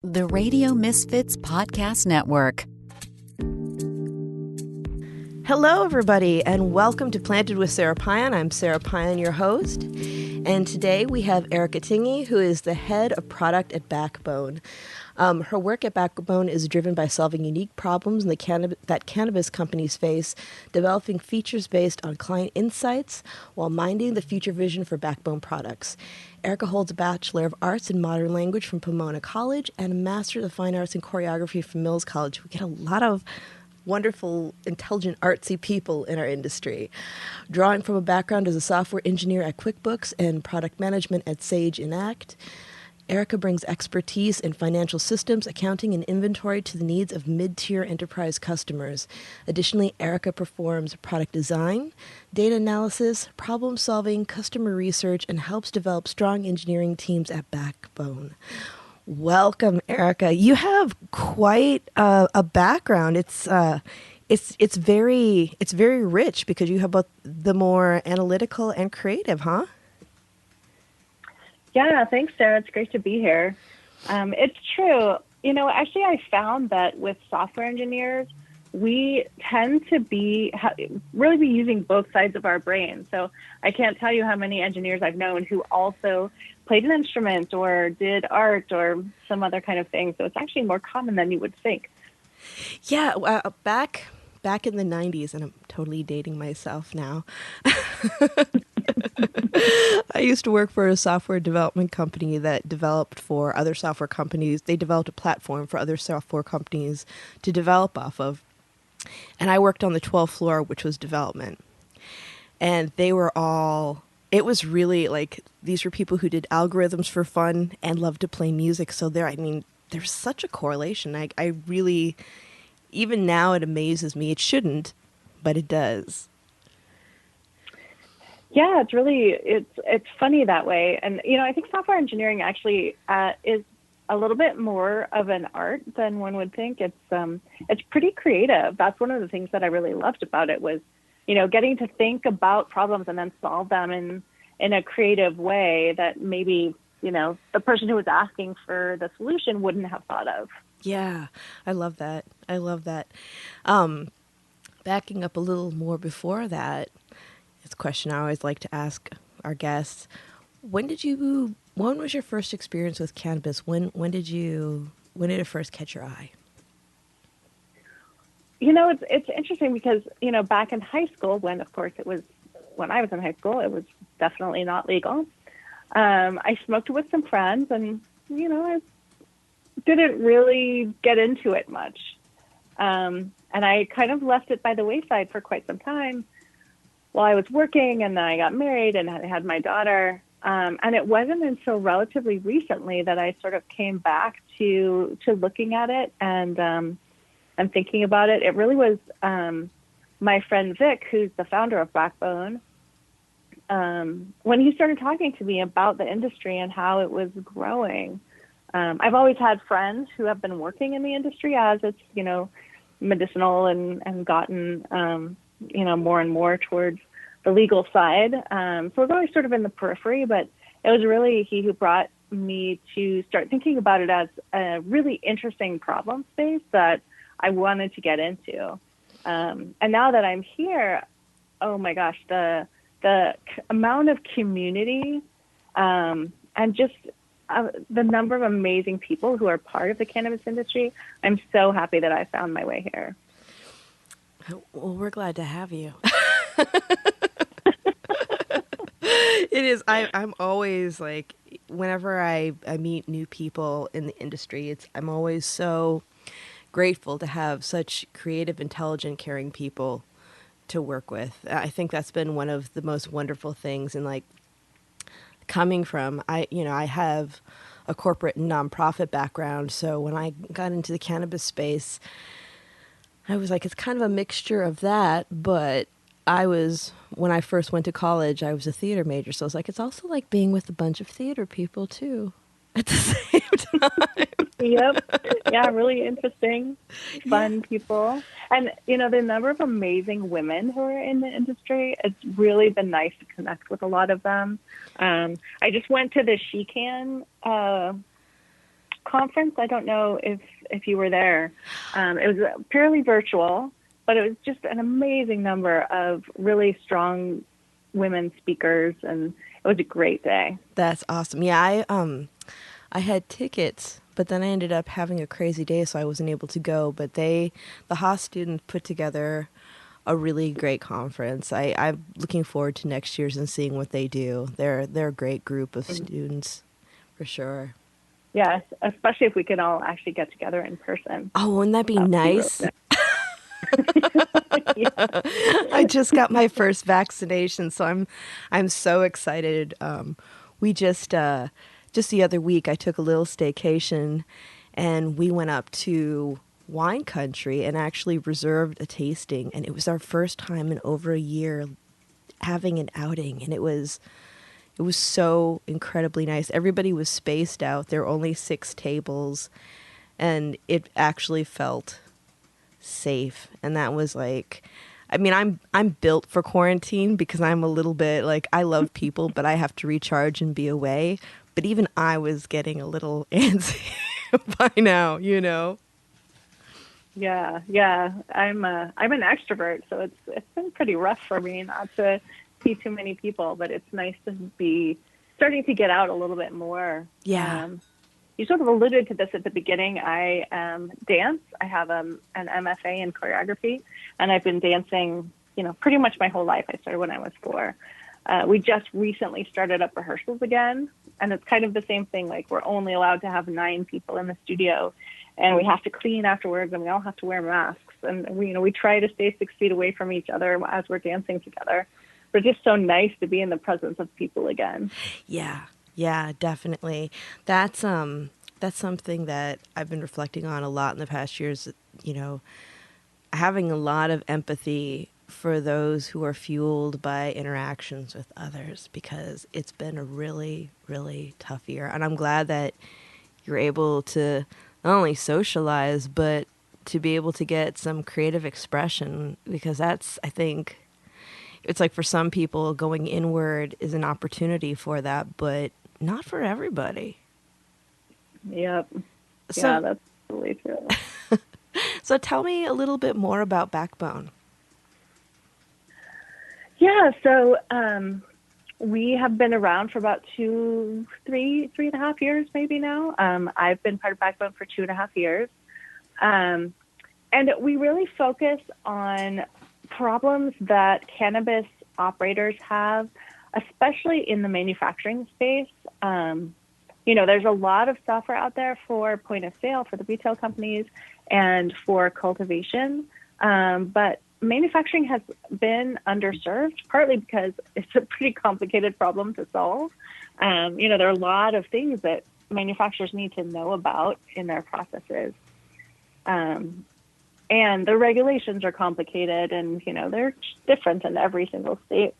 The Radio Misfits Podcast Network. Hello, everybody, and welcome to Planted with Sara Pion. I'm Sara Pion, your host. And today we have Erika Tingey, who is the head of product at Backbone. Her work at Backbone is driven by solving unique problems that cannabis companies face, developing features based on client insights, while minding the future vision for Backbone products. Erika holds a Bachelor of Arts in Modern Language from Pomona College and a Master of Fine Arts in Choreography from Mills College. We get a lot of wonderful, intelligent, artsy people in our industry. Drawing from a background as a software engineer at QuickBooks and product management at Sage Enact, Erika brings expertise in financial systems, accounting, and inventory to the needs of mid-tier enterprise customers. Additionally, Erika performs product design, data analysis, problem-solving, customer research, and helps develop strong engineering teams at Backbone. Welcome, Erika. You have quite a background. It's very rich because you have both the more analytical and creative, huh? Yeah, thanks, Sarah. It's great to be here. It's true. You know, actually, I found that with software engineers, we tend to really be using both sides of our brain. So I can't tell you how many engineers I've known who also played an instrument or did art or some other kind of thing. So it's actually more common than you would think. Yeah, back in the 90s, and I'm totally dating myself now. I used to work for a software development company that developed for other software companies. They developed a platform for other software companies to develop off of. And I worked on the 12th floor, which was development. And they were all, it was really like, these were people who did algorithms for fun and loved to play music. So there's such a correlation. I really, even now it amazes me. It shouldn't, but it does. Yeah, it's funny that way. And, you know, I think software engineering actually is a little bit more of an art than one would think. It's pretty creative. That's one of the things that I really loved about it was, you know, getting to think about problems and then solve them in a creative way that maybe, you know, the person who was asking for the solution wouldn't have thought of. Yeah, I love that. Backing up a little more before that, it's a question I always like to ask our guests. When was your first experience with cannabis? When did it first catch your eye? You know, it's interesting because, you know, back in high school, when I was in high school, it was definitely not legal. I smoked with some friends and, you know, I didn't really get into it much. And I kind of left it by the wayside for quite some time while I was working, and then I got married and I had my daughter. And it wasn't until relatively recently that I sort of came back to looking at it and thinking about it. It really was my friend Vic, who's the founder of Backbone, when he started talking to me about the industry and how it was growing. I've always had friends who have been working in the industry as it's, you know, medicinal and gotten, you know, more and more towards the legal side. So we're always sort of in the periphery, but it was really he who brought me to start thinking about it as a really interesting problem space that I wanted to get into. And now that I'm here, oh my gosh, the amount of community and just the number of amazing people who are part of the cannabis industry, I'm so happy that I found my way here. Well, we're glad to have you. It is. I'm always like, whenever I meet new people in the industry, I'm always so grateful to have such creative, intelligent, caring people to work with. I think that's been one of the most wonderful things. And like coming from, I have a corporate and nonprofit background. So when I got into the cannabis space, I was like, it's kind of a mixture of that, but when I first went to college, I was a theater major. So I was like, it's also like being with a bunch of theater people too at the same time. Yep. Yeah, really interesting, fun people. And, you know, the number of amazing women who are in the industry, it's really been nice to connect with a lot of them. I just went to the SheCan conference. I don't know if you were there. It was purely virtual, but it was just an amazing number of really strong women speakers, and it was a great day. That's awesome. Yeah, I had tickets, but then I ended up having a crazy day, so I wasn't able to go. But the Haas students put together a really great conference. I'm looking forward to next year's and seeing what they do. They're a great group of students, for sure. Yes, especially if we could all actually get together in person. Oh, wouldn't that be nice? Yeah. I just got my first vaccination, so I'm so excited. We just the other week I took a little staycation, and we went up to wine country and actually reserved a tasting, and it was our first time in over a year having an outing, and it was so incredibly nice. Everybody was spaced out. There were only 6 tables, and it actually felt safe. And that was like, I mean, I'm built for quarantine because I'm a little bit like, I love people, but I have to recharge and be away. But even I was getting a little antsy by now, you know? Yeah. I'm an extrovert, so it's been pretty rough for me not to see too many people, but it's nice to be starting to get out a little bit more. Yeah. You sort of alluded to this at the beginning. I dance. I have an MFA in choreography, and I've been dancing, pretty much my whole life. I started when I was 4. We just recently started up rehearsals again, and it's kind of the same thing. Like, we're only allowed to have 9 people in the studio, and we have to clean afterwards, and we all have to wear masks. And we try to stay 6 feet away from each other as we're dancing together. But it's just so nice to be in the presence of people again. Yeah, definitely. That's something that I've been reflecting on a lot in the past years, having a lot of empathy for those who are fueled by interactions with others, because it's been a really, really tough year. And I'm glad that you're able to not only socialize, but to be able to get some creative expression, because that's, I think, it's like for some people going inward is an opportunity for that, but not for everybody. Yep. So, yeah, that's really true. So tell me a little bit more about Backbone. Yeah, so we have been around for about 3.5 years maybe now. I've been part of Backbone for 2.5 years. And we really focus on problems that cannabis operators have, especially in the manufacturing space. There's a lot of software out there for point of sale for the retail companies and for cultivation. But manufacturing has been underserved, partly because it's a pretty complicated problem to solve. There are a lot of things that manufacturers need to know about in their processes. And the regulations are complicated, and, they're different in every single state.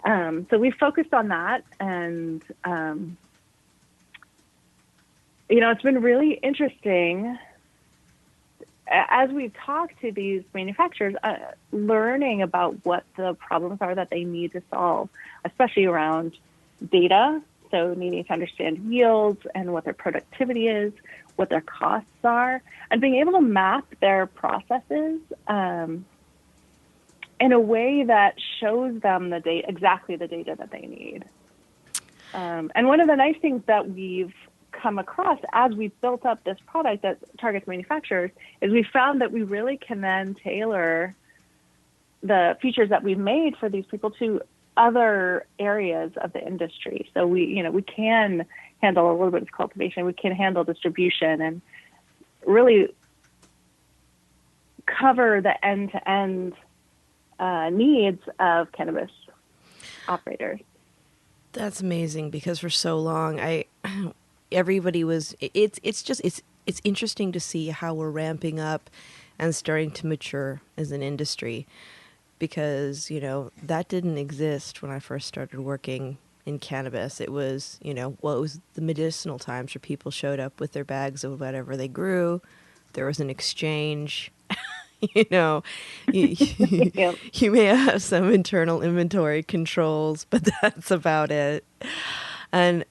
So we focused on that, and, it's been really interesting as we've talked to these manufacturers, learning about what the problems are that they need to solve, especially around data. So needing to understand yields and what their productivity is, what their costs are, and being able to map their processes in a way that shows them exactly the data that they need. And one of the nice things that we've come across as we've built up this product that targets manufacturers is we found that we really can then tailor the features that we've made for these people to other areas of the industry. So we can handle a little bit of cultivation, we can handle distribution, and really cover the end-to-end needs of cannabis operators. That's amazing, because for so long everybody was, it's interesting to see how we're ramping up and starting to mature as an industry, because, that didn't exist when I first started working in cannabis. It was, it was the medicinal times where people showed up with their bags of whatever they grew. There was an exchange. You may have some internal inventory controls, but that's about it. And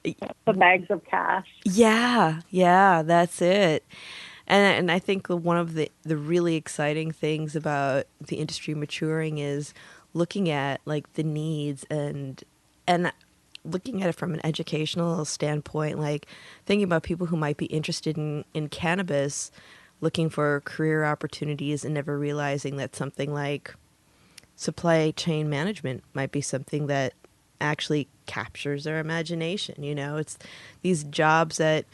The bags of cash. yeah, that's it. And I think one of the really exciting things about the industry maturing is looking at like the needs and looking at it from an educational standpoint, like thinking about people who might be interested in cannabis, looking for career opportunities and never realizing that something like supply chain management might be something that actually captures their imagination. You know, it's these jobs that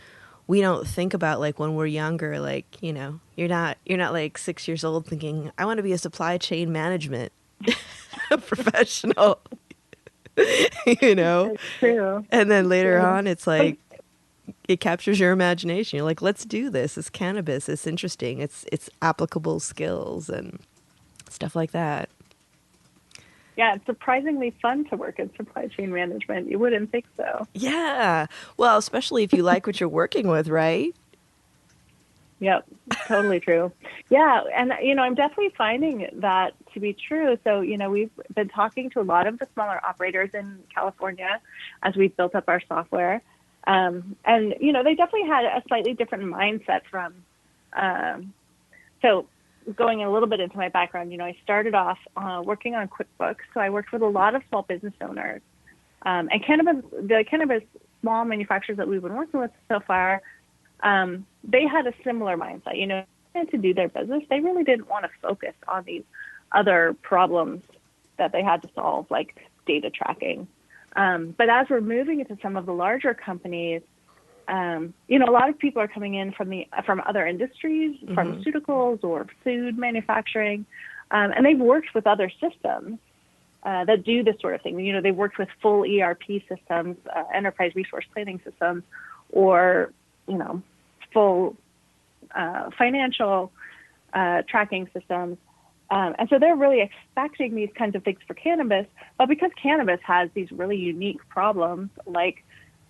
we don't think about like when we're younger. Like, you know, you're not like 6 years old thinking, I want to be a supply chain management professional. You know, It's true. and then later True. on it's like it captures your imagination. You're like, let's do this. It's cannabis. It's interesting. It's applicable skills and stuff like that. Yeah, it's surprisingly fun to work in supply chain management. You wouldn't think so. Yeah. Well, especially if you like what you're working with, right? Yep, totally true. Yeah, and I'm definitely finding that to be true. So, we've been talking to a lot of the smaller operators in California as we've built up our software. And they definitely had a slightly different mindset from, so going a little bit into my background, I started off working on QuickBooks. So I worked with a lot of small business owners. And the cannabis small manufacturers that we've been working with so far, they had a similar mindset. To do their business, they really didn't want to focus on these other problems that they had to solve, like data tracking. But as we're moving into some of the larger companies, a lot of people are coming in from other industries, pharmaceuticals or food manufacturing, and they've worked with other systems that do this sort of thing. They've worked with full ERP systems, enterprise resource planning systems, or full financial tracking systems. And so they're really expecting these kinds of things for cannabis, but because cannabis has these really unique problems like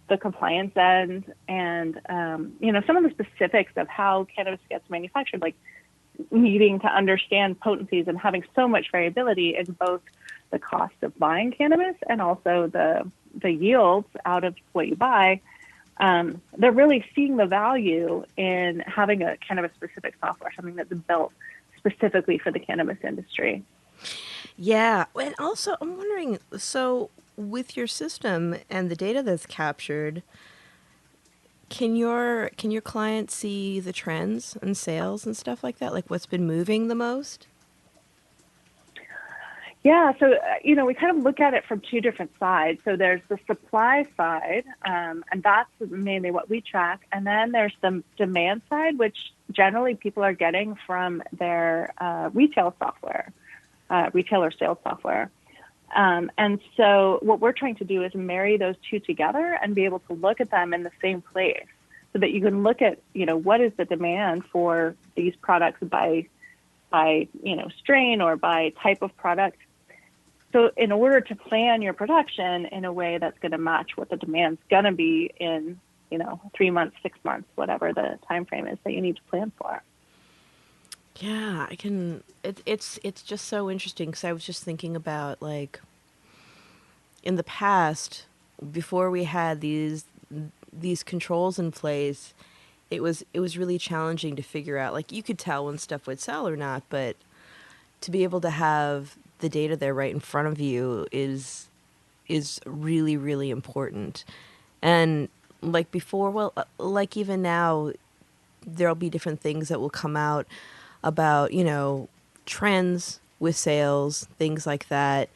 the compliance end and, some of the specifics of how cannabis gets manufactured, like needing to understand potencies and having so much variability in both the cost of buying cannabis and also the yields out of what you buy. They're really seeing the value in having a cannabis-specific software, something that's built specifically for the cannabis industry. Yeah, and also I'm wondering, so with your system and the data that's captured, can your client see the trends and sales and stuff like that? Like what's been moving the most? Yeah, so, we kind of look at it from two different sides. So there's the supply side, and that's mainly what we track. And then there's the demand side, which generally people are getting from their retail software, retailer sales software. And so what we're trying to do is marry those two together and be able to look at them in the same place so that you can look at, what is the demand for these products by strain or by type of product. So in order to plan your production in a way that's going to match what the demand's going to be in, 3 months, 6 months, whatever the time frame is that you need to plan for. Yeah, I can. It's just so interesting because I was just thinking about like in the past, before we had these controls in place, it was really challenging to figure out. Like you could tell when stuff would sell or not, but to be able to have the data there right in front of you is really, really important. And like before, well, like even now, there'll be different things that will come out about, trends with sales, things like that.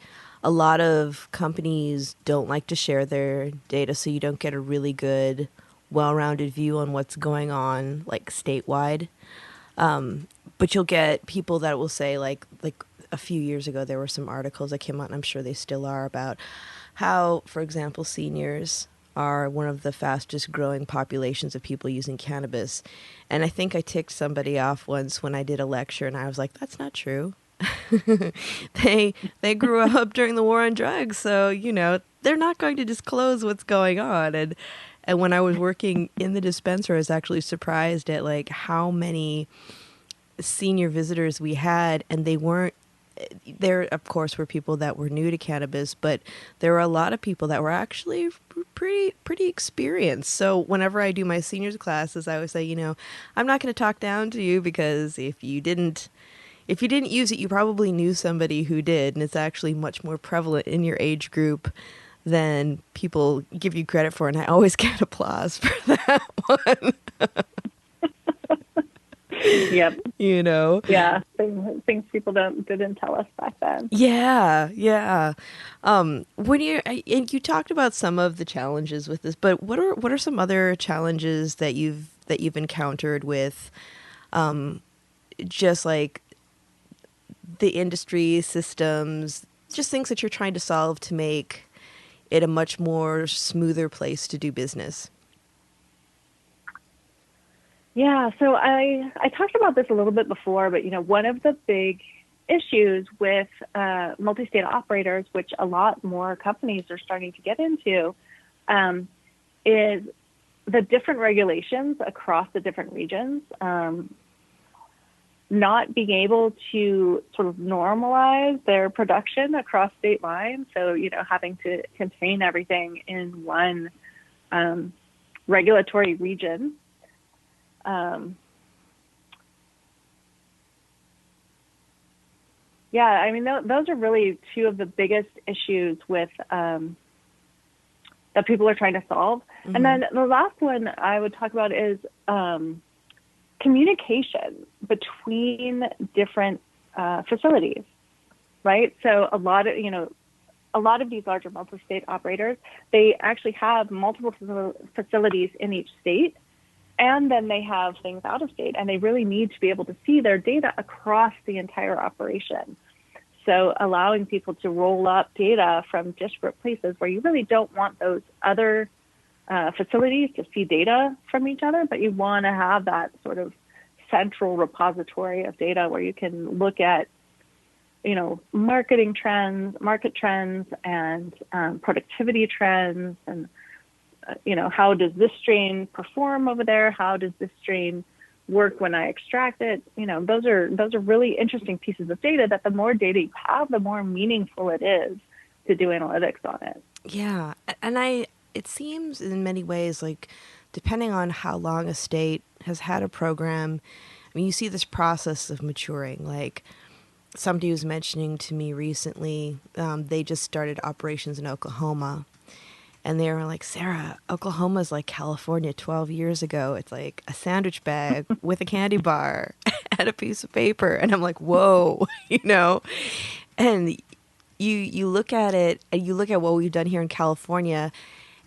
A lot of companies don't like to share their data, so you don't get a really good, well-rounded view on what's going on, like statewide. But you'll get people that will say, like a few years ago, there were some articles that came out, and I'm sure they still are, about how, for example, seniors are one of the fastest growing populations of people using cannabis. And I think I ticked somebody off once when I did a lecture, and I was like, that's not true. They grew up during the war on drugs, so, they're not going to disclose what's going on. And when I was working in the dispenser, I was actually surprised at like how many senior visitors we had, and there of course were people that were new to cannabis, but there were a lot of people that were actually pretty experienced. So whenever I do my seniors classes, I always say, I'm not going to talk down to you, because if you didn't use it, you probably knew somebody who did, and it's actually much more prevalent in your age group than people give you credit for. And I always get applause for that one. Yep. Yeah, things people didn't tell us back then. Yeah. When and you talked about some of the challenges with this, but what are some other challenges that you've encountered with, just like the industry systems, just things that you're trying to solve to make it a much more smoother place to do business? Yeah, so I talked about this a little bit before, but one of the big issues with multi-state operators, which a lot more companies are starting to get into, is the different regulations across the different regions, not being able to sort of normalize their production across state lines. So, having to contain everything in one regulatory region. Yeah, I mean, those are really two of the biggest issues with that people are trying to solve. Mm-hmm. And then the last one I would talk about is communication between different facilities, right? So a lot of these larger multi-state operators, they actually have multiple facilities in each state. And then they have things out of state, and they really need to be able to see their data across the entire operation. So allowing people to roll up data from disparate places where you really don't want those other facilities to see data from each other, but you want to have that sort of central repository of data where you can look at, market trends, and productivity trends, and how does this strain perform over there? How does this strain work when I extract it? Those are really interesting pieces of data that the more data you have, the more meaningful it is to do analytics on it. Yeah. And it seems in many ways, like, depending on how long a state has had a program, I mean, you see this process of maturing. Like, somebody was mentioning to me recently, they just started operations in Oklahoma. And they were like, Sara, Oklahoma's like California 12 years ago. It's like a sandwich bag with a candy bar and a piece of paper. And I'm like, whoa, And you look at it, and you look at what we've done here in California,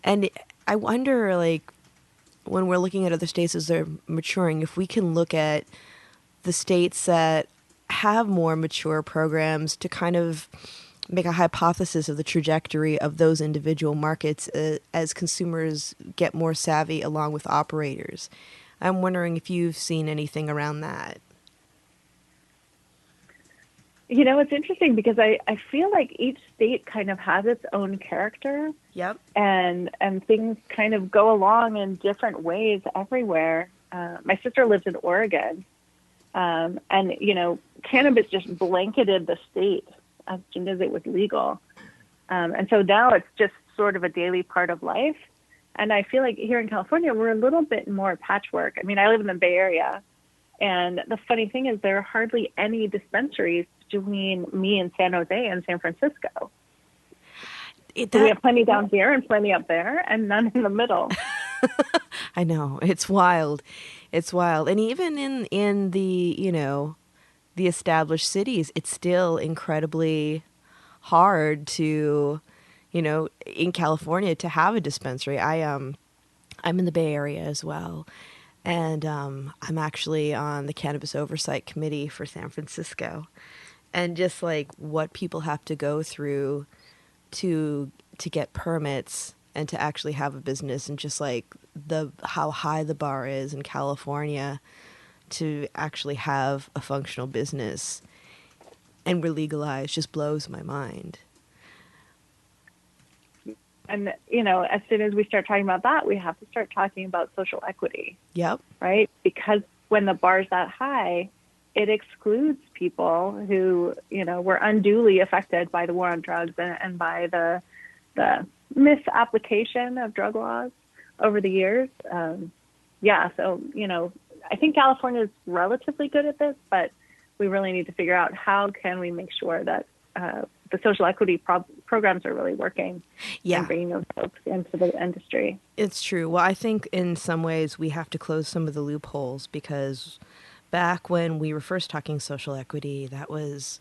and I wonder, like, when we're looking at other states as they're maturing, if we can look at the states that have more mature programs to kind of make a hypothesis of the trajectory of those individual markets as consumers get more savvy along with operators. I'm wondering if you've seen anything around that. It's interesting because I feel like each state kind of has its own character. Yep. And things kind of go along in different ways everywhere. My sister lives in Oregon, and, cannabis just blanketed the state as soon as it was legal. And so now it's just sort of a daily part of life. And I feel like here in California, we're a little bit more patchwork. I mean, I live in the Bay Area, and the funny thing is there are hardly any dispensaries between me and San Jose and San Francisco. So we have plenty down here and plenty up there, and none in the middle. I know. It's wild. It's wild. And even in the, the established cities, it's still incredibly hard to, in California, to have a dispensary. I'm in the Bay Area as well, and I'm actually on the Cannabis Oversight Committee for San Francisco, and just like what people have to go through to get permits and to actually have a business, and just like how high the bar is in California to actually have a functional business and we're legalized just blows my mind. And, as soon as we start talking about that, we have to start talking about social equity. Yep. Right? Because when the bar's that high, it excludes people who, were unduly affected by the war on drugs and by the misapplication of drug laws over the years. So, I think California is relatively good at this, but we really need to figure out how can we make sure that the social equity programs are really working and bringing those folks into the industry. It's true. Well, I think in some ways we have to close some of the loopholes, because back when we were first talking social equity, that was,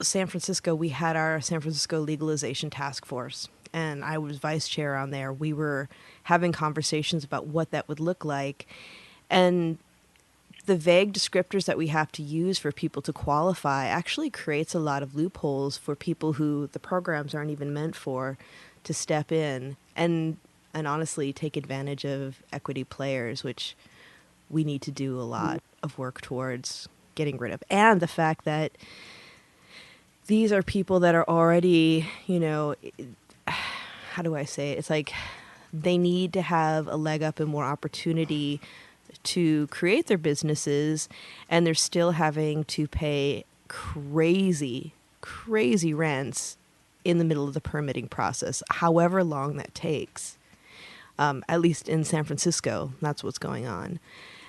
San Francisco, we had our San Francisco Legalization Task Force, and I was vice chair on there. We were having conversations about what that would look like. And the vague descriptors that we have to use for people to qualify actually creates a lot of loopholes for people who the programs aren't even meant for to step in and honestly take advantage of equity players, which we need to do a lot of work towards getting rid of. And the fact that these are people that are already, how do I say it? It's like they need to have a leg up and more opportunity to create their businesses, and they're still having to pay crazy rents in the middle of the permitting process, however long that takes. At least in San Francisco, that's what's going on.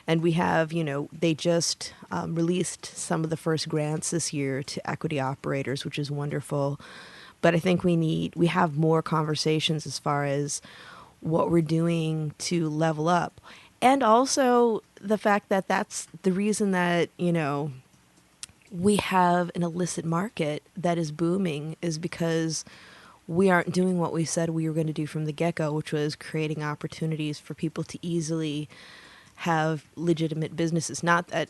And we have, they just released some of the first grants this year to equity operators, which is wonderful. But I think we have more conversations as far as what we're doing to level up. And also the fact that that's the reason that, we have an illicit market that is booming is because we aren't doing what we said we were going to do from the get-go, which was creating opportunities for people to easily have legitimate businesses. Not that,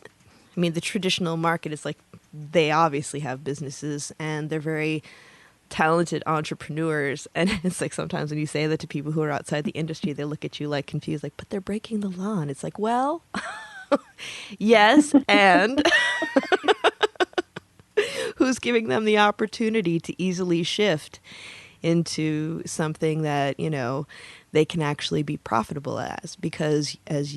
the traditional market is like, they obviously have businesses and they're very talented entrepreneurs, and it's like sometimes when you say that to people who are outside the industry, they look at you like confused, like, but they're breaking the law. And it's like, well, yes, and who's giving them the opportunity to easily shift into something that they can actually be profitable as? Because as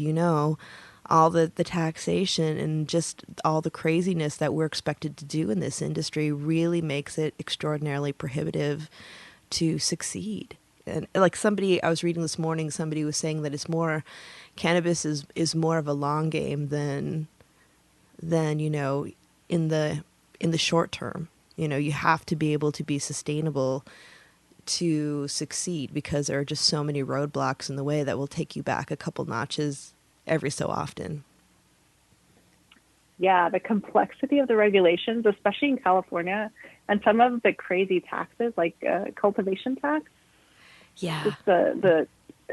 all the taxation and just all the craziness that we're expected to do in this industry really makes it extraordinarily prohibitive to succeed. And like I was reading this morning, somebody was saying that cannabis is more of a long game than in the short term. You have to be able to be sustainable to succeed, because there are just so many roadblocks in the way that will take you back a couple notches every so often. Yeah, the complexity of the regulations, especially in California, and some of the crazy taxes like cultivation tax. Yeah. Just the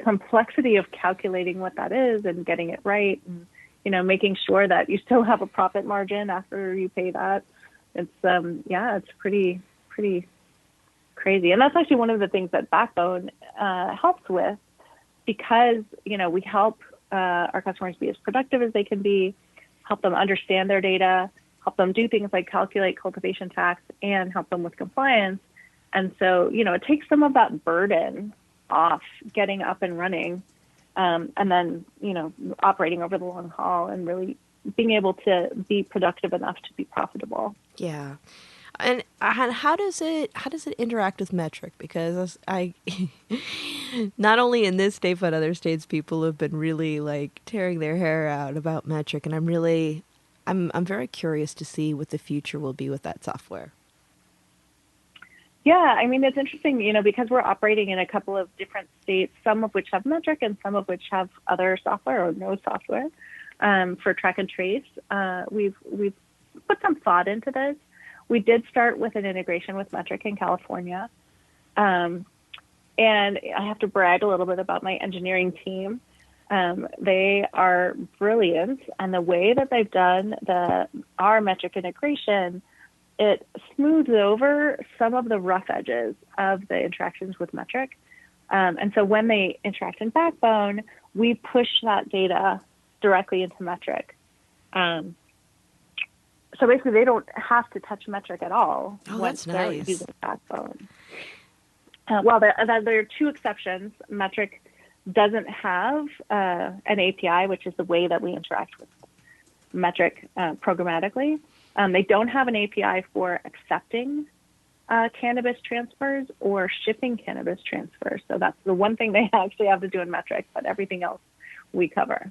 complexity of calculating what that is and getting it right, and making sure that you still have a profit margin after you pay that. It's pretty crazy. And that's actually one of the things that Backbone helps with, because we help our customers be as productive as they can be, help them understand their data, help them do things like calculate cultivation tax, and help them with compliance. And so, it takes some of that burden off getting up and running, and then, operating over the long haul and really being able to be productive enough to be profitable. Yeah. And how does it interact with metric? Because I not only in this state but other states, people have been really like tearing their hair out about metric, and I'm very curious to see what the future will be with that software. Yeah, it's interesting, because we're operating in a couple of different states, some of which have metric and some of which have other software or no software for track and trace. We've put some thought into this. We did start with an integration with Metric in California. And I have to brag a little bit about my engineering team. They are brilliant. And the way that they've done our Metric integration, it smooths over some of the rough edges of the interactions with Metric. And so when they interact in Backbone, we push that data directly into Metric. So basically, they don't have to touch Metric at all once they're using Backbone. There are two exceptions. Metric doesn't have an API, which is the way that we interact with Metric programmatically. They don't have an API for accepting cannabis transfers or shipping cannabis transfers. So that's the one thing they actually have to do in metric, but everything else we cover.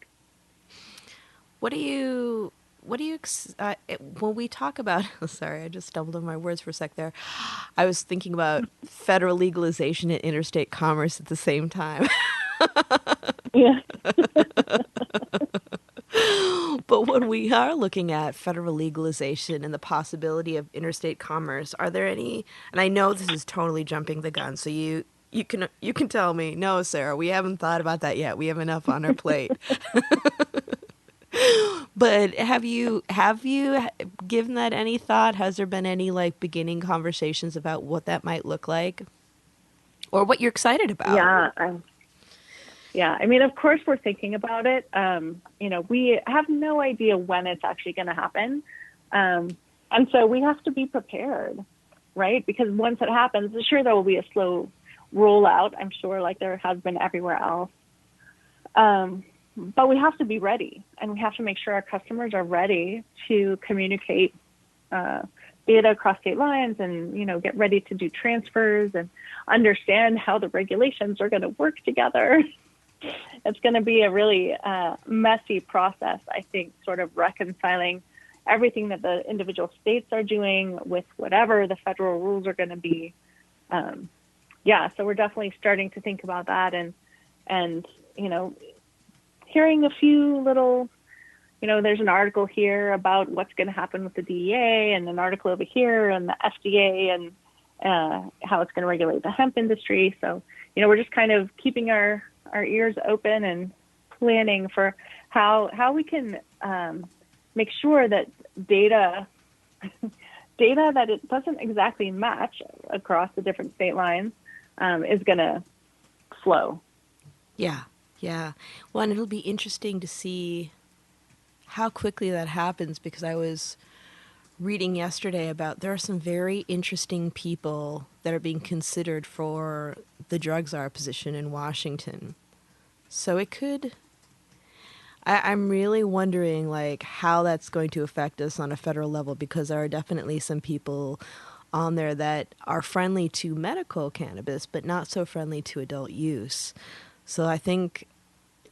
What do you, when we talk about, sorry, I just stumbled on my words for a sec there. I was thinking about federal legalization and interstate commerce at the same time. Yeah. But when we are looking at federal legalization and the possibility of interstate commerce, are there any, and I know this is totally jumping the gun, so you can tell me, no, Sarah, we haven't thought about that yet. We have enough on our plate. But have you given that any thought? Has there been any like beginning conversations about what that might look like, or what you're excited about? Yeah. I mean, of course, we're thinking about it. We have no idea when it's actually going to happen, and so we have to be prepared, right? Because once it happens, sure, there will be a slow rollout. I'm sure, like there has been everywhere else. But we have to be ready, and we have to make sure our customers are ready to communicate data across state lines and, get ready to do transfers and understand how the regulations are going to work together. It's going to be a really messy process, I think, sort of reconciling everything that the individual states are doing with whatever the federal rules are going to be. So we're definitely starting to think about that and hearing a few little, there's an article here about what's going to happen with the DEA and an article over here and the FDA and how it's going to regulate the hemp industry. So, we're just kind of keeping our ears open and planning for how we can make sure that data that it doesn't exactly match across the different state lines is going to flow. Yeah. Yeah. Well, and it'll be interesting to see how quickly that happens, because I was reading yesterday about there are some very interesting people that are being considered for the drug czar position in Washington. So it could, I'm really wondering like how that's going to affect us on a federal level, because there are definitely some people on there that are friendly to medical cannabis, but not so friendly to adult use. So I think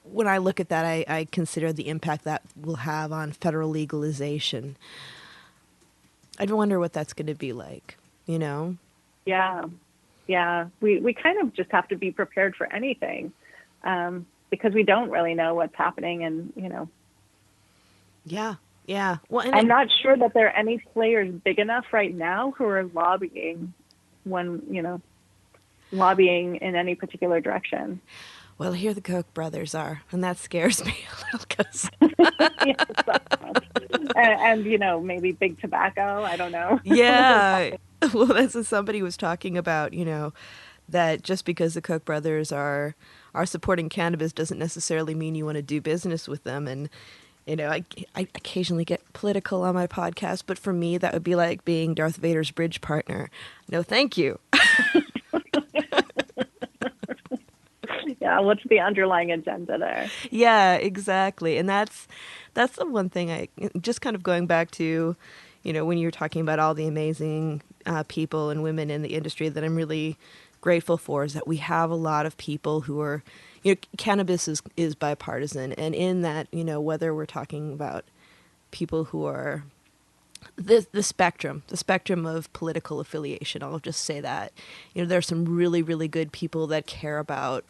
when I look at that, I consider the impact that will have on federal legalization. I wonder what that's going to be like, Yeah. We kind of just have to be prepared for anything because we don't really know what's happening and, Yeah. Well, and I'm not sure that there are any players big enough right now who are lobbying lobbying in any particular direction. Well, here the Koch brothers are, and that scares me a little. Cause and maybe big tobacco. I don't know. Yeah. Well, that's what somebody was talking about, that just because the Koch brothers are supporting cannabis doesn't necessarily mean you want to do business with them. And, I occasionally get political on my podcast, but for me, that would be like being Darth Vader's bridge partner. No, thank you. Yeah, what's the underlying agenda there? Yeah, exactly. And that's the one thing I just kind of going back to, when you're talking about all the amazing people and women in the industry that I'm really grateful for, is that we have a lot of people who are, cannabis is bipartisan. And in that, whether we're talking about people who are the spectrum of political affiliation, I'll just say that, there are some really, really good people that care about,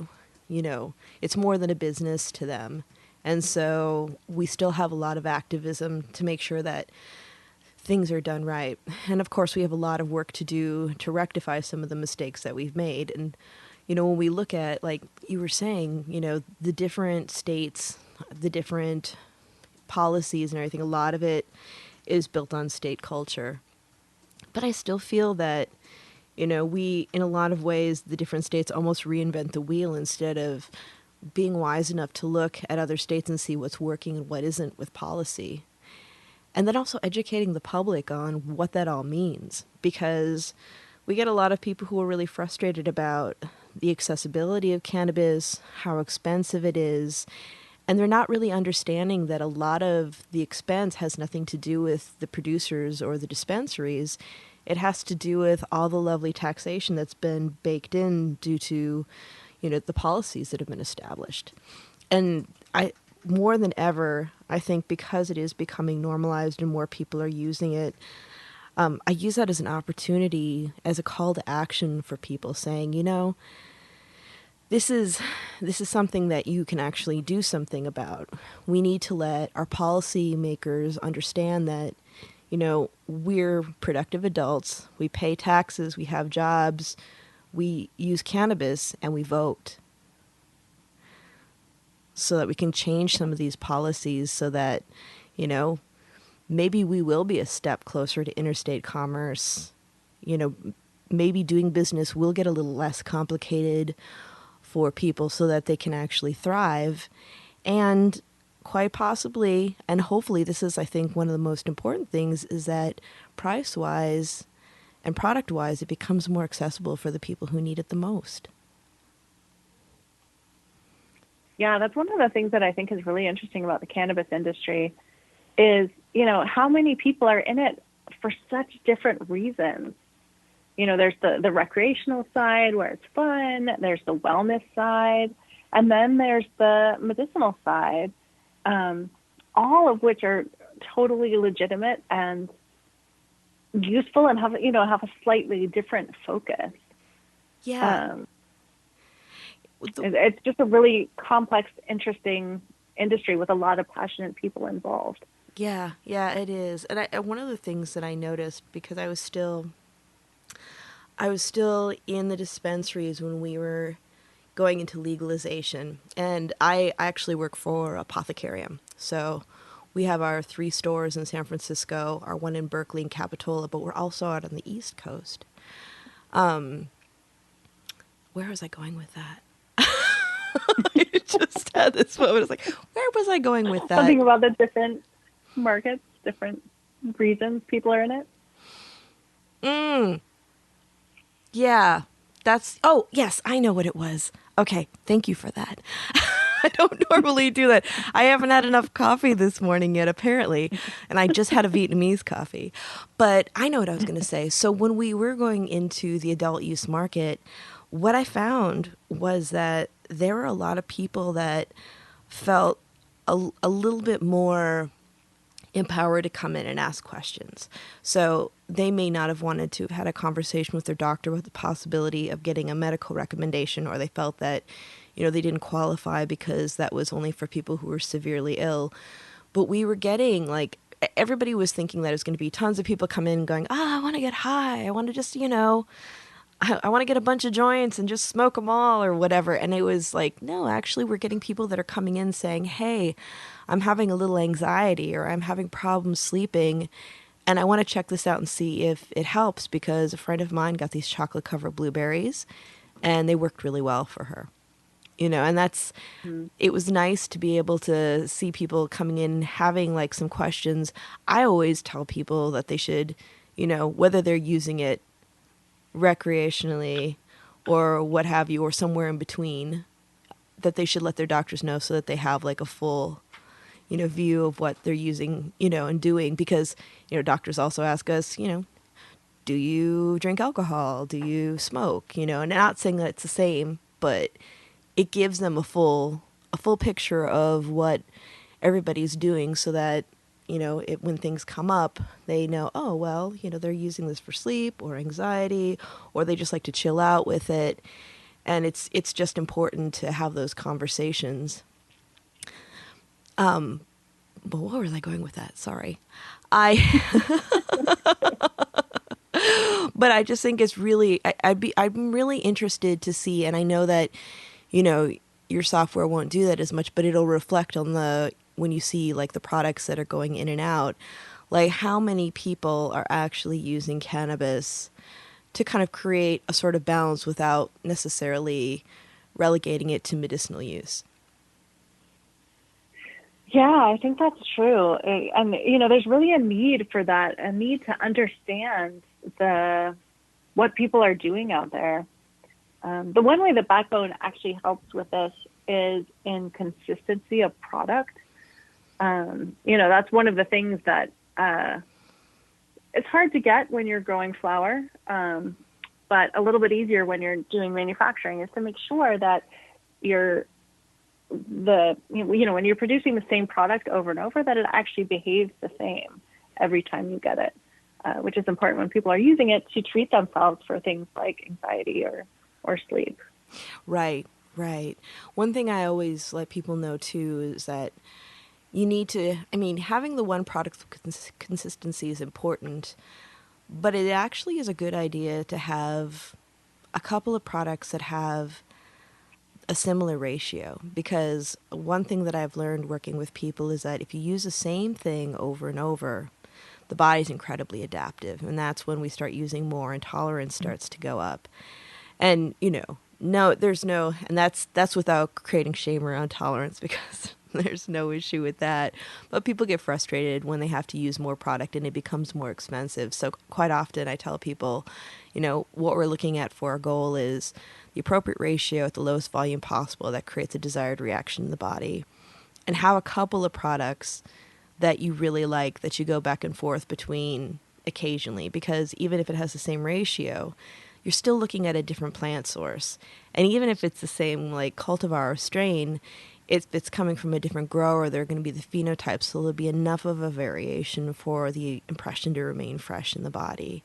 it's more than a business to them. And so we still have a lot of activism to make sure that things are done right. And of course, we have a lot of work to do to rectify some of the mistakes that we've made. And, when we look at, like you were saying, the different states, the different policies and everything, a lot of it is built on state culture. But I still feel that, we, in a lot of ways, the different states almost reinvent the wheel instead of being wise enough to look at other states and see what's working and what isn't with policy. And then also educating the public on what that all means, because we get a lot of people who are really frustrated about the accessibility of cannabis, how expensive it is, and they're not really understanding that a lot of the expense has nothing to do with the producers or the dispensaries. It has to do with all the lovely taxation that's been baked in due to, the policies that have been established. And more than ever, I think because it is becoming normalized and more people are using it, I use that as an opportunity, as a call to action for people saying, this is something that you can actually do something about. We need to let our policymakers understand that, we're productive adults. We pay taxes. We have jobs. We use cannabis and we vote, so that we can change some of these policies so that, maybe we will be a step closer to interstate commerce. Maybe doing business will get a little less complicated for people so that they can actually thrive. And quite possibly, and hopefully this is, I think, one of the most important things, is that price-wise and product-wise, it becomes more accessible for the people who need it the most. Yeah, that's one of the things that I think is really interesting about the cannabis industry is, how many people are in it for such different reasons. There's the recreational side where it's fun, there's the wellness side, and then there's the medicinal side, all of which are totally legitimate and useful and have a slightly different focus. Yeah. It's just a really complex, interesting industry with a lot of passionate people involved. Yeah, it is. And one of the things that I noticed, because I was still in the dispensaries when we were going into legalization, and I actually work for Apothecarium. So we have our 3 stores in San Francisco, our 1 in Berkeley and Capitola, but we're also out on the East Coast. Where was I going with that? I just had this moment. I was like, where was I going with that? Something about the different markets, different reasons people are in it. Yeah. Oh, yes, I know what it was. Okay, thank you for that. I don't normally do that. I haven't had enough coffee this morning yet, apparently, and I just had a Vietnamese coffee. But I know what I was going to say. So when we were going into the adult use market, what I found was that there were a lot of people that felt a little bit more empowered to come in and ask questions. So they may not have wanted to have had a conversation with their doctor with the possibility of getting a medical recommendation, or they felt that, they didn't qualify because that was only for people who were severely ill. But we were getting, everybody was thinking that it was going to be tons of people come in going, I want to get high. I want to just, I want to get a bunch of joints and just smoke them all or whatever. And it was like, no, actually, we're getting people that are coming in saying, hey, I'm having a little anxiety, or I'm having problems sleeping, and I want to check this out and see if it helps, because a friend of mine got these chocolate-covered blueberries, and they worked really well for her. And that's, It was nice to be able to see people coming in having some questions. I always tell people that they should, whether they're using it recreationally or what have you, or somewhere in between, that they should let their doctors know so that they have a full, view of what they're using, and doing. Because, doctors also ask us, do you drink alcohol? Do you smoke? And not saying that it's the same, but it gives them a full picture of what everybody's doing, so that, when things come up, they know, oh, well, they're using this for sleep or anxiety, or they just like to chill out with it. And it's just important to have those conversations. But where was I going with that? Sorry. But I just think it's really, I'm really interested to see, and I know that, your software won't do that as much, but it'll reflect on when you see the products that are going in and out, how many people are actually using cannabis to kind of create a sort of balance without necessarily relegating it to medicinal use. Yeah, I think that's true. And, there's really a need for that, a need to understand what people are doing out there. The one way that Backbone actually helps with this is in consistency of product. That's one of the things that it's hard to get when you're growing flower, but a little bit easier when you're doing manufacturing, is to make sure that when you're producing the same product over and over, that it actually behaves the same every time you get it, which is important when people are using it to treat themselves for things like anxiety or sleep. Right, right. One thing I always let people know too is that you need to, having the one product consistency is important, but it actually is a good idea to have a couple of products that have a similar ratio, because one thing that I've learned working with people is that if you use the same thing over and over, the body's incredibly adaptive, and that's when we start using more and tolerance starts to go up. And that's without creating shame around tolerance, because there's no issue with that. But people get frustrated when they have to use more product and it becomes more expensive. So quite often I tell people, what we're looking at for our goal is the appropriate ratio at the lowest volume possible that creates a desired reaction in the body. And have a couple of products that you really like that you go back and forth between occasionally, because even if it has the same ratio, you're still looking at a different plant source. And even if it's the same like cultivar or strain, if it's coming from a different grower, there are going to be the phenotypes, so there'll be enough of a variation for the impression to remain fresh in the body.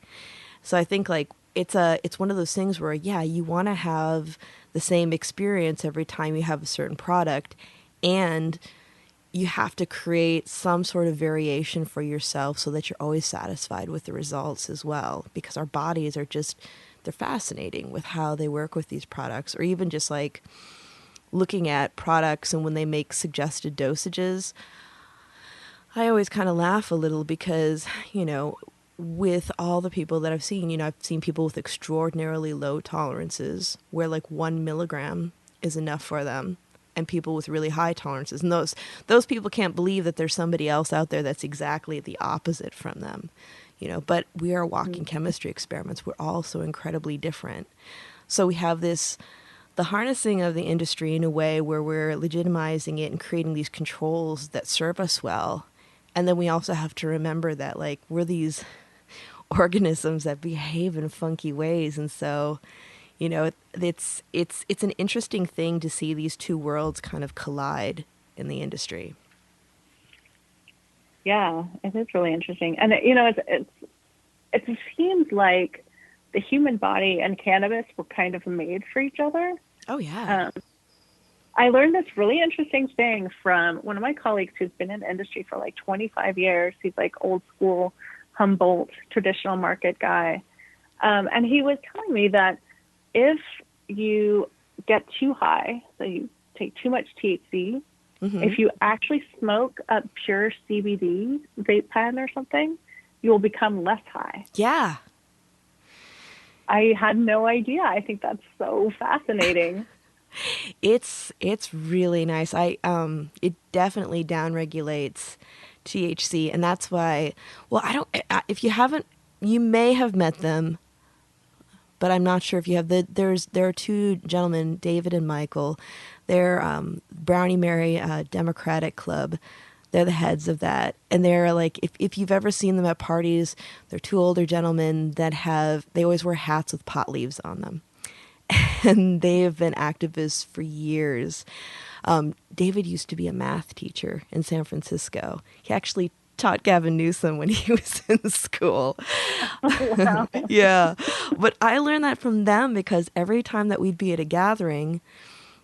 So I think like it's one of those things where, you want to have the same experience every time you have a certain product, and you have to create some sort of variation for yourself so that you're always satisfied with the results as well, because our bodies are they're fascinating with how they work with these products. Or even just like looking at products and when they make suggested dosages, I always kind of laugh a little because, with all the people that I've seen, I've seen people with extraordinarily low tolerances where like 1 milligram is enough for them, and people with really high tolerances. And those people can't believe that there's somebody else out there that's exactly the opposite from them. But we are walking chemistry experiments. We're all so incredibly different. So we have the harnessing of the industry in a way where we're legitimizing it and creating these controls that serve us well. And then we also have to remember that like we're these organisms that behave in funky ways. And so, it's an interesting thing to see these two worlds kind of collide in the industry. Yeah, it is really interesting. And, it seems like the human body and cannabis were kind of made for each other. Oh, yeah. I learned this really interesting thing from one of my colleagues who's been in the industry for like 25 years. He's like old school Humboldt traditional market guy. And he was telling me that if you get too high, so you take too much THC, if you actually smoke a pure CBD vape pen or something, you will become less high. Yeah. I had no idea. I think that's so fascinating. It's really nice. It definitely downregulates THC, and that's why. Well, if you haven't, you may have met them, but I'm not sure if you have. There are two gentlemen, David and Michael. They're Brownie Mary Democratic Club. They're the heads of that, and they're like, if you've ever seen them at parties, they're two older gentlemen that they always wear hats with pot leaves on them. And they have been activists for years. David used to be a math teacher in San Francisco. He actually taught Gavin Newsom when he was in school. Wow. Yeah. But I learned that from them because every time that we'd be at a gathering,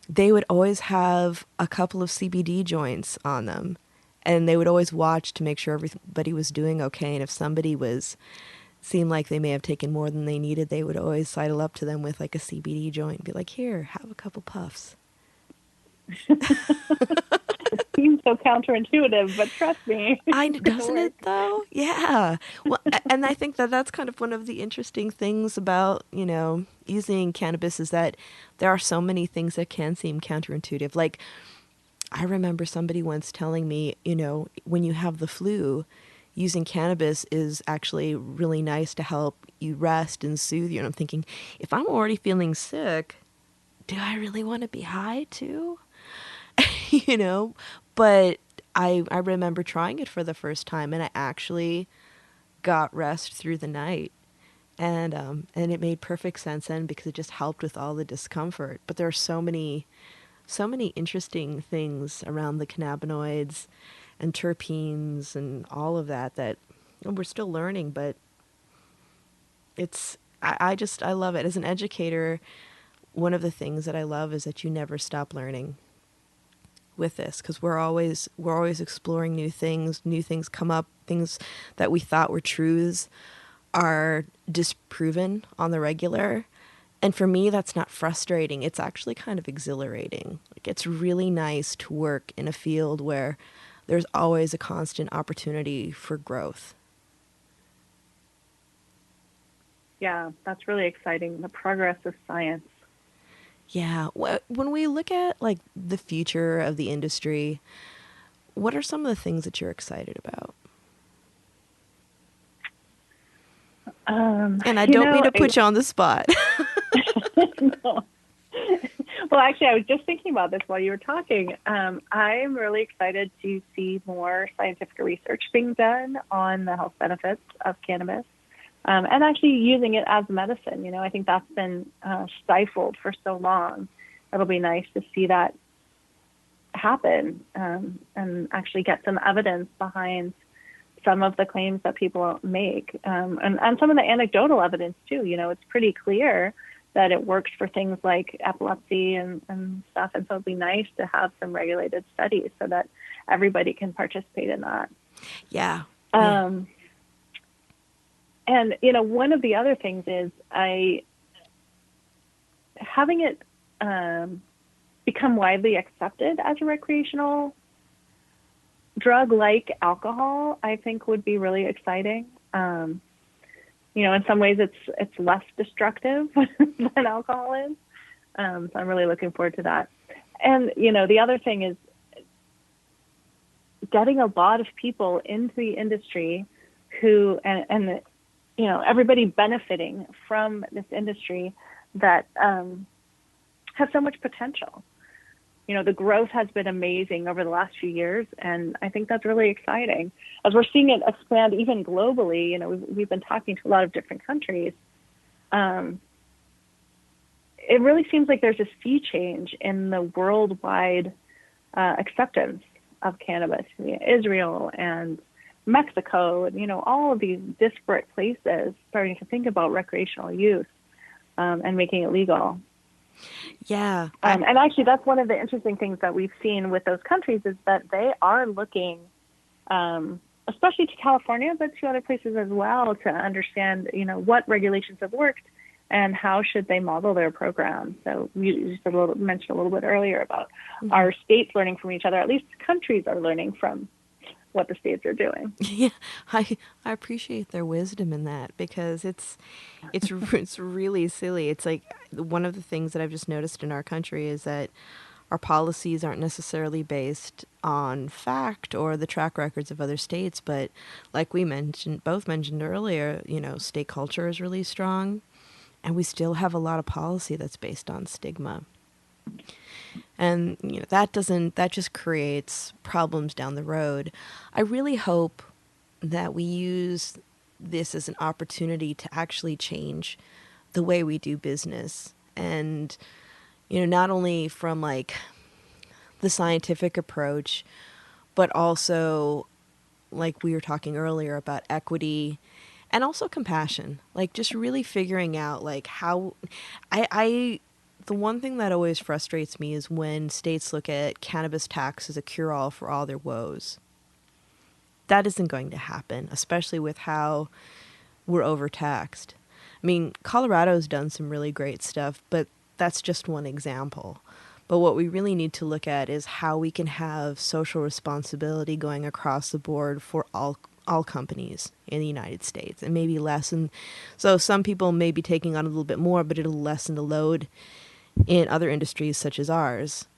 they would always have a couple of CBD joints on them. And they would always watch to make sure everybody was doing okay. And if somebody seemed like they may have taken more than they needed, they would always sidle up to them with like a CBD joint and be like, here, have a couple puffs. It seems so counterintuitive, but trust me. Doesn't it though? Yeah. Well, and I think that that's kind of one of the interesting things about, using cannabis is that there are so many things that can seem counterintuitive. Like, I remember somebody once telling me, when you have the flu, using cannabis is actually really nice to help you rest and soothe you. And I'm thinking, if I'm already feeling sick, do I really want to be high too? But I remember trying it for the first time, and I actually got rest through the night. And it made perfect sense then because it just helped with all the discomfort. But there are so many interesting things around the cannabinoids and terpenes and all of that that we're still learning, but I love it. As an educator, one of the things that I love is that you never stop learning with this, because we're always exploring new things. New things come up, things that we thought were truths are disproven on the regular. And for me, that's not frustrating. It's actually kind of exhilarating. Like, it's really nice to work in a field where there's always a constant opportunity for growth. Yeah, that's really exciting. The progress of science. Yeah. When we look at like the future of the industry, what are some of the things that you're excited about? And I don't mean to put you on the spot. No. Well, actually, I was just thinking about this while you were talking. I'm really excited to see more scientific research being done on the health benefits of cannabis, and actually using it as medicine. You know, I think that's been stifled for so long. It'll be nice to see that happen, and actually get some evidence behind some of the claims that people make, and some of the anecdotal evidence too. You know, it's pretty clear that it works for things like epilepsy and stuff. And so it'd be nice to have some regulated studies so that everybody can participate in that. Yeah. And, you know, one of the other things is having it become widely accepted as a recreational drug like alcohol, I think would be really exciting. You know, in some ways it's less destructive than alcohol is. So I'm really looking forward to that. And, you know, the other thing is getting a lot of people into the industry who, and you know, everybody benefiting from this industry that has so much potential. You know, the growth has been amazing over the last few years, and I think that's really exciting. As we're seeing it expand even globally, you know, we've been talking to a lot of different countries. It really seems like there's a sea change in the worldwide acceptance of cannabis. I mean, Israel and Mexico, and, you know, all of these disparate places starting to think about recreational use and making it legal. Yeah. And actually, that's one of the interesting things that we've seen with those countries is that they are looking, especially to California, but to other places as well, to understand, you know, what regulations have worked and how should they model their programs. So you just mentioned a little bit earlier about our states learning from each other. At least countries are learning from what the states are doing. Yeah, I appreciate their wisdom in that, because it's really silly. It's like one of the things that I've just noticed in our country is that our policies aren't necessarily based on fact or the track records of other states, but like we both mentioned earlier, you know, state culture is really strong, and we still have a lot of policy that's based on stigma. And, you know, that just creates problems down the road. I really hope that we use this as an opportunity to actually change the way we do business. And, you know, not only from like the scientific approach, but also like we were talking earlier about equity and also compassion, like just really figuring out like how the one thing that always frustrates me is when states look at cannabis tax as a cure-all for all their woes. That isn't going to happen, especially with how we're overtaxed. I mean, Colorado's done some really great stuff, but that's just one example. But what we really need to look at is how we can have social responsibility going across the board for all companies in the United States, and maybe lessen. So some people may be taking on a little bit more, but it'll lessen the load in other industries such as ours,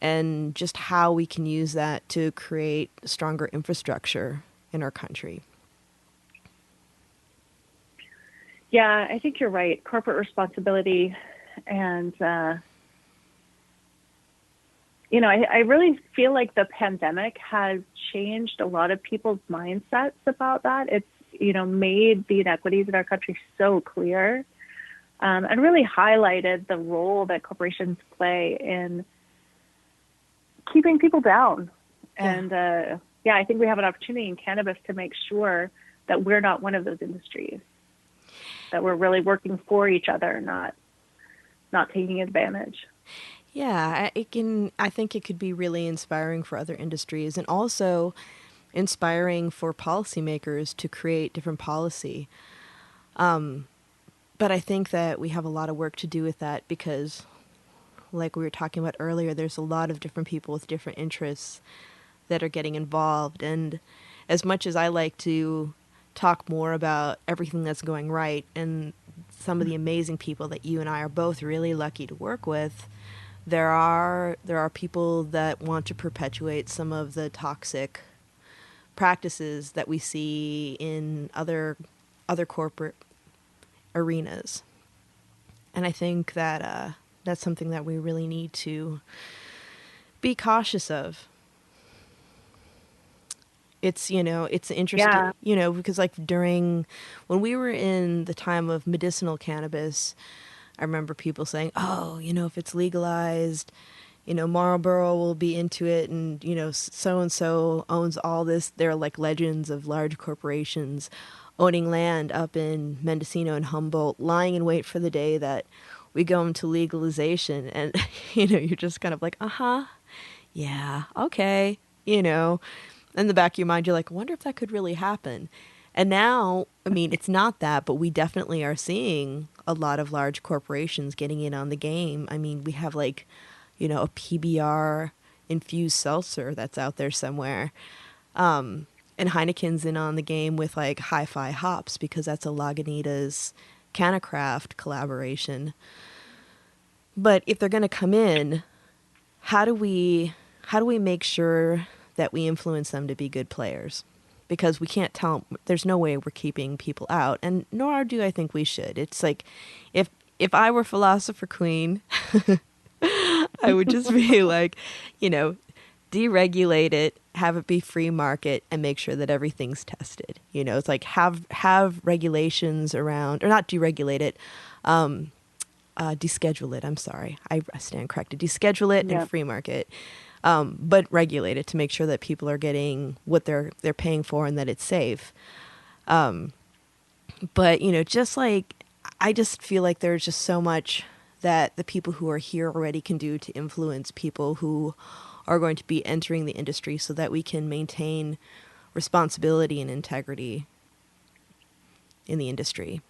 and just how we can use that to create stronger infrastructure in our country. Yeah, I think you're right. Corporate responsibility and, you know, I really feel like the pandemic has changed a lot of people's mindsets about that. It's, made the inequities in our country so clear, and really highlighted the role that corporations play in keeping people down. And I think we have an opportunity in cannabis to make sure that we're not one of those industries, that we're really working for each other, not taking advantage. Yeah, I think it could be really inspiring for other industries, and also inspiring for policymakers to create different policy. But I think that we have a lot of work to do with that because, like we were talking about earlier, there's a lot of different people with different interests that are getting involved. And as much as I like to talk more about everything that's going right and some of the amazing people that you and I are both really lucky to work with, there are people that want to perpetuate some of the toxic practices that we see in other corporate arenas. And I think that that's something that we really need to be cautious of. It's, it's interesting, because like when we were in the time of medicinal cannabis, I remember people saying, oh, if it's legalized, Marlboro will be into it, and, so-and-so owns all this. They're like legends of large corporations owning land up in Mendocino and Humboldt, lying in wait for the day that we go into legalization. And, you're just kind of like, yeah, okay, in the back of your mind, you're like, I wonder if that could really happen. And now, I mean, it's not that, but we definitely are seeing a lot of large corporations getting in on the game. I mean, we have like, a PBR infused seltzer that's out there somewhere. And Heineken's in on the game with like Hi-Fi hops because that's a Lagunitas CannaCraft collaboration. But if they're going to come in, how do we make sure that we influence them to be good players? Because we can't tell, there's no way we're keeping people out, and nor do I think we should. It's like, if I were Philosopher Queen, I would just be like, deregulate it, have it be free market, and make sure that everything's tested. It's like have regulations around, or not deregulate it, deschedule it. I'm sorry, I stand corrected. Deschedule it and free market. But regulate it to make sure that people are getting what they're paying for and that it's safe. But, just like, I just feel like there's just so much that the people who are here already can do to influence people who are going to be entering the industry so that we can maintain responsibility and integrity in the industry.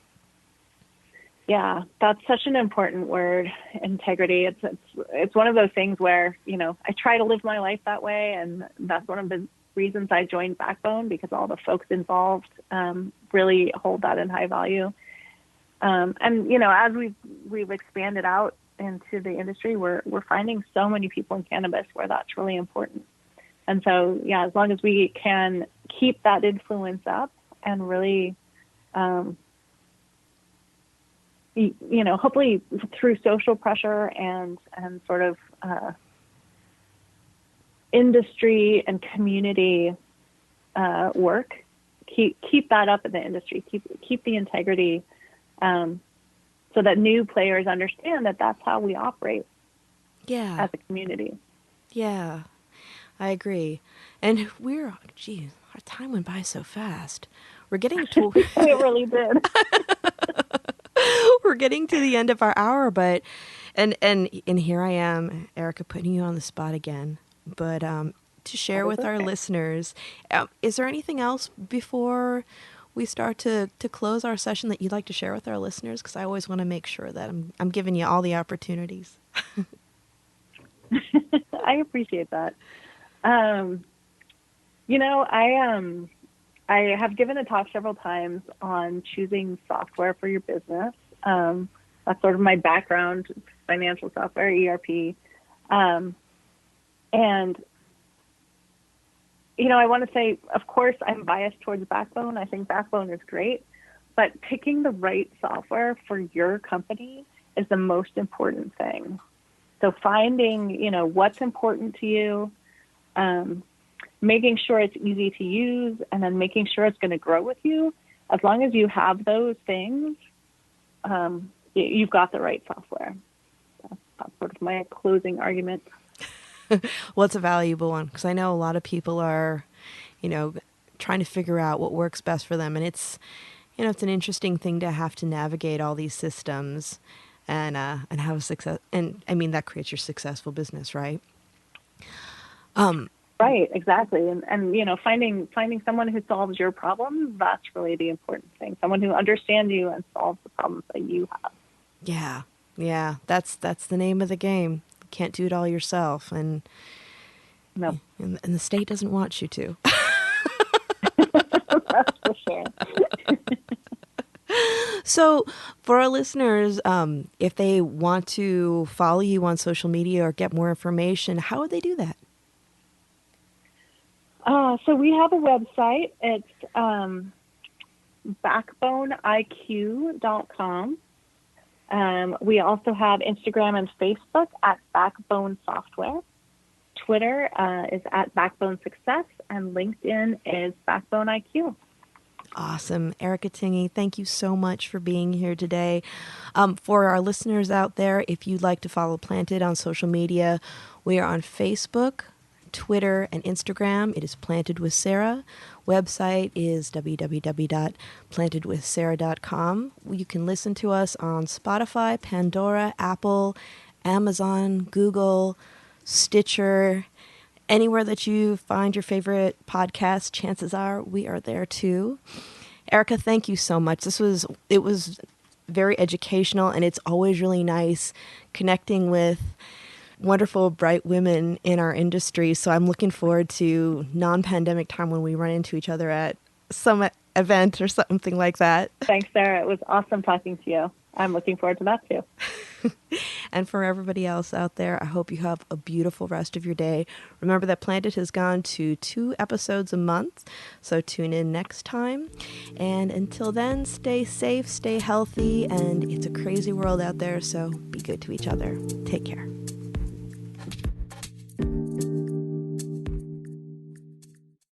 Yeah, that's such an important word, integrity. It's one of those things where, I try to live my life that way. And that's one of the reasons I joined Backbone, because all the folks involved really hold that in high value. And, as we've expanded out into the industry, we're finding so many people in cannabis where that's really important. And so, yeah, as long as we can keep that influence up and really, hopefully through social pressure and sort of industry and community work, keep that up in the industry, keep the integrity, so that new players understand that that's how we operate as a community. Yeah, I agree. And our time went by so fast. We're getting to it really did. We're getting to the end of our hour, but and here I am, Erika, putting you on the spot again. But to share with our listeners, is there anything else before we start to close our session that you'd like to share with our listeners? Because I always want to make sure that I'm giving you all the opportunities. I appreciate that. I have given a talk several times on choosing software for your business. That's sort of my background, financial software, ERP. And, I want to say, of course, I'm biased towards Backbone. I think Backbone is great, but picking the right software for your company is the most important thing. So finding, what's important to you, making sure it's easy to use, and then making sure it's going to grow with you, as long as you have those things, you've got the right software. That's sort of my closing argument. Well, it's a valuable one, because I know a lot of people are, trying to figure out what works best for them. And it's an interesting thing to have to navigate all these systems and have success. And I mean, that creates your successful business, right? Right, exactly. And finding someone who solves your problems, that's really the important thing. Someone who understands you and solves the problems that you have. Yeah. That's the name of the game. You can't do it all yourself. And no. And the state doesn't want you to. That's for sure. So for our listeners, if they want to follow you on social media or get more information, how would they do that? So we have a website. It's backboneiq.com. We also have Instagram and Facebook at Backbone Software. Twitter is at Backbone Success, and LinkedIn is Backbone IQ. Awesome. Erika Tingey, thank you so much for being here today. For our listeners out there, if you'd like to follow Planted on social media, we are on Facebook, Twitter, and Instagram. It is Planted with Sara. Website is www.plantedwithsara.com. You can listen to us on Spotify, Pandora, Apple, Amazon, Google, Stitcher, anywhere that you find your favorite podcast. Chances are we are there too. Erika, thank you so much. It was very educational, and it's always really nice connecting with wonderful, bright women in our industry. So I'm looking forward to non-pandemic time when we run into each other at some event or something like that. Thanks, Sarah. It was awesome talking to you. I'm looking forward to that too. And for everybody else out there, I hope you have a beautiful rest of your day. Remember that Planted has gone to 2 episodes a month, so tune in next time. And until then, stay safe, stay healthy, and it's a crazy world out there, so be good to each other. Take care.